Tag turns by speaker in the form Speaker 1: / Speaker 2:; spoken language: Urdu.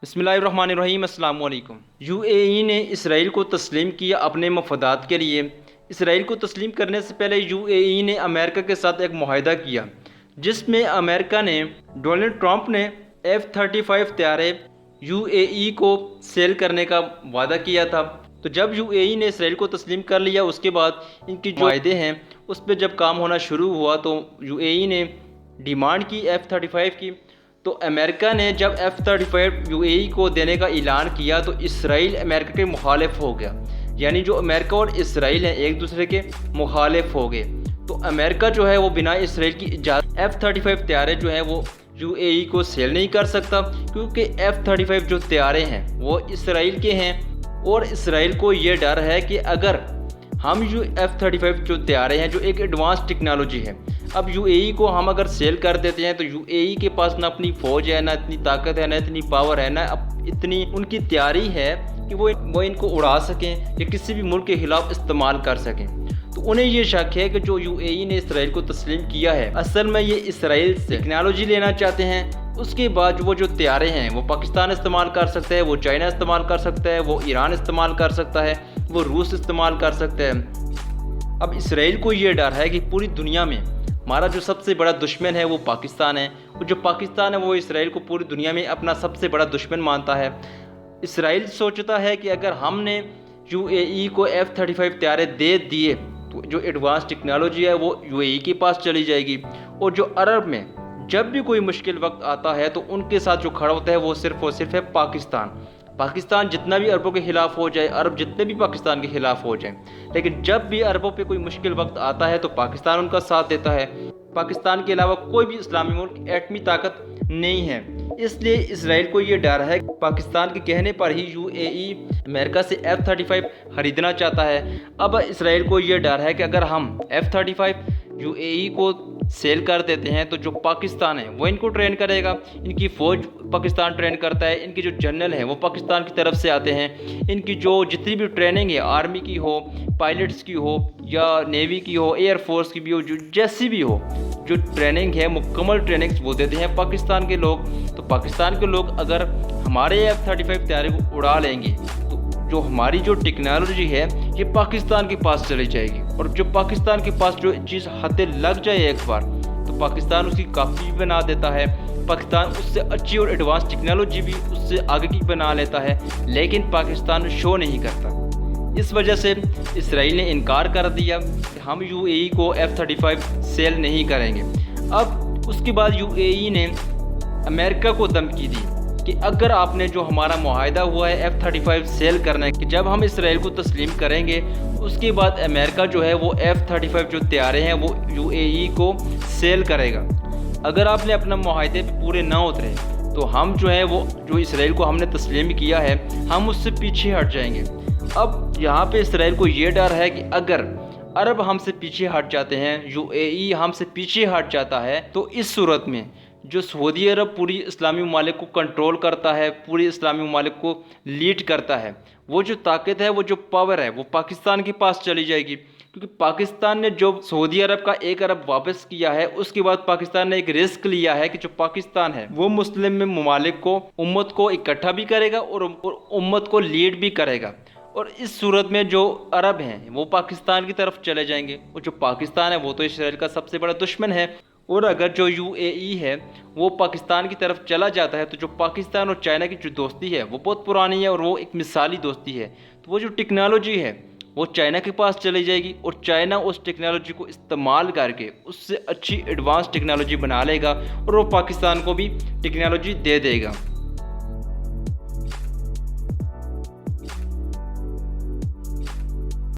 Speaker 1: بسم اللہ الرحمن الرحیم۔ السلام علیکم۔ یو اے ای نے اسرائیل کو تسلیم کیا اپنے مفادات کے لیے۔ اسرائیل کو تسلیم کرنے سے پہلے یو اے ای نے امریکہ کے ساتھ ایک معاہدہ کیا جس میں امریکہ نے ڈونلڈ ٹرمپ نے F-35 طیارے یو اے ای کو سیل کرنے کا وعدہ کیا تھا۔ تو جب یو اے ای نے اسرائیل کو تسلیم کر لیا، اس کے بعد ان کی جو معاہدے ہیں اس پہ جب کام ہونا شروع ہوا تو یو اے ای نے ڈیمانڈ کی F-35 کی۔ تو امریکہ نے جب F-35 یو اے ای کو دینے کا اعلان کیا تو اسرائیل امریکہ کے مخالف ہو گیا، یعنی جو امریکہ اور اسرائیل ہیں ایک دوسرے کے مخالف ہو گئے۔ تو امریکہ جو ہے وہ بنا اسرائیل کی اجازت F-35 طیارے جو ہیں وہ یو اے ای کو سیل نہیں کر سکتا، کیونکہ F-35 جو طیارے ہیں وہ اسرائیل کے ہیں، اور اسرائیل کو یہ ڈر ہے کہ اگر ہم F-35 جو طیارے ہیں جو ایک ایڈوانس ٹیکنالوجی ہے، اب یو اے ای کو ہم اگر سیل کر دیتے ہیں تو یو اے ای کے پاس نہ اپنی فوج ہے، نہ اتنی طاقت ہے، نہ اتنی پاور ہے، نہ اتنی ان کی تیاری ہے کہ وہ ان کو اڑا سکیں یا کسی بھی ملک کے خلاف استعمال کر سکیں۔ تو انہیں یہ شک ہے کہ جو یو اے ای نے اسرائیل کو تسلیم کیا ہے اصل میں یہ اسرائیل سے ٹیکنالوجی لینا چاہتے ہیں۔ اس کے بعد وہ جو طیارے ہیں وہ پاکستان استعمال کر سکتا ہے، وہ چائنا استعمال کر سکتا ہے، وہ ایران استعمال کر سکتا ہے، وہ روس استعمال کر سکتا ہے۔ اب اسرائیل کو یہ ڈر ہے کہ پوری دنیا میں ہمارا جو سب سے بڑا دشمن ہے وہ پاکستان ہے، اور جو پاکستان ہے وہ اسرائیل کو پوری دنیا میں اپنا سب سے بڑا دشمن مانتا ہے۔ اسرائیل سوچتا ہے کہ اگر ہم نے یو اے ای کو F-35 طیارے دے دیے تو جو ایڈوانس ٹیکنالوجی ہے وہ یو اے ای کے پاس چلی جائے گی، اور جو عرب میں جب بھی کوئی مشکل وقت آتا ہے تو ان کے ساتھ جو کھڑا ہوتا ہے وہ صرف اور صرف ہے پاکستان۔ پاکستان جتنا بھی عربوں کے خلاف ہو جائے، عرب جتنے بھی پاکستان کے خلاف ہو جائیں، لیکن جب بھی عربوں پہ کوئی مشکل وقت آتا ہے تو پاکستان ان کا ساتھ دیتا ہے۔ پاکستان کے علاوہ کوئی بھی اسلامی ملک ایٹمی طاقت نہیں ہے، اس لیے اسرائیل کو یہ ڈر ہے کہ پاکستان کے کہنے پر ہی یو اے ای امریکہ سے F-35 خریدنا چاہتا ہے۔ اب اسرائیل کو یہ ڈر ہے کہ اگر ہم F-35 یو اے ای کو سیل کر دیتے ہیں تو جو پاکستان ہے وہ ان کو ٹرین کرے گا، ان کی فوج پاکستان ٹرین کرتا ہے، ان کے جو جنرل ہیں وہ پاکستان کی طرف سے آتے ہیں، ان کی جو جتنی بھی ٹریننگ ہے آرمی کی ہو، پائلٹس کی ہو یا نیوی کی ہو، ایئر فورس کی بھی ہو، جو جیسی بھی ہو، جو ٹریننگ ہے مکمل ٹریننگ وہ دیتے ہیں پاکستان کے لوگ۔ تو پاکستان کے لوگ اگر ہمارے F-35 طیارے کو اڑا لیں گے تو جو ہماری جو ٹیکنالوجی ہے یہ پاکستان کے پاس چلی جائے گی، اور جو پاکستان کے پاس جو چیز ہاتھیں لگ جائے ایک بار تو پاکستان اس کی کاپی بھی بنا دیتا ہے، پاکستان اس سے اچھی اور ایڈوانس ٹیکنالوجی بھی اس سے آگے کی بنا لیتا ہے، لیکن پاکستان شو نہیں کرتا۔ اس وجہ سے اسرائیل نے انکار کر دیا کہ ہم یو اے ای کو F-35 سیل نہیں کریں گے۔ اب اس کے بعد یو اے ای نے امریکہ کو دھمکی دی کہ اگر آپ نے جو ہمارا معاہدہ ہوا ہے F-35 سیل کرنا ہے کہ جب ہم اسرائیل کو تسلیم کریں گے اس کے بعد امریکہ جو ہے وہ F-35 جو طیارے ہیں وہ یو اے ای کو سیل کرے گا۔ اگر آپ نے اپنا معاہدے پہ پورے نہ اترے تو ہم جو ہے وہ جو اسرائیل کو ہم نے تسلیم کیا ہے ہم اس سے پیچھے ہٹ جائیں گے۔ اب یہاں پہ اسرائیل کو یہ ڈر ہے کہ اگر عرب ہم سے پیچھے ہٹ جاتے ہیں، یو اے ای ہم سے پیچھے ہٹ جاتا ہے، تو اس صورت میں جو سعودی عرب پوری اسلامی ممالک کو کنٹرول کرتا ہے، پوری اسلامی ممالک کو لیڈ کرتا ہے، وہ جو طاقت ہے، وہ جو پاور ہے وہ پاکستان کے پاس چلی جائے گی، کیونکہ پاکستان نے جو سعودی عرب کا 1 ارب واپس کیا ہے اس کے بعد پاکستان نے ایک رسک لیا ہے کہ جو پاکستان ہے وہ مسلم ممالک کو، امت کو اکٹھا بھی کرے گا اور امت کو لیڈ بھی کرے گا، اور اس صورت میں جو عرب ہیں وہ پاکستان کی طرف چلے جائیں گے، اور جو پاکستان ہے وہ تو اسرائیل کا سب سے بڑا دشمن ہے۔ اور اگر جو یو اے ای ہے وہ پاکستان کی طرف چلا جاتا ہے تو جو پاکستان اور چائنا کی جو دوستی ہے وہ بہت پرانی ہے اور وہ ایک مثالی دوستی ہے، تو وہ جو ٹیکنالوجی ہے وہ چائنا کے پاس چلی جائے گی، اور چائنا اس ٹیکنالوجی کو استعمال کر کے اس سے اچھی ایڈوانس ٹیکنالوجی بنا لے گا اور وہ پاکستان کو بھی ٹیکنالوجی دے دے گا۔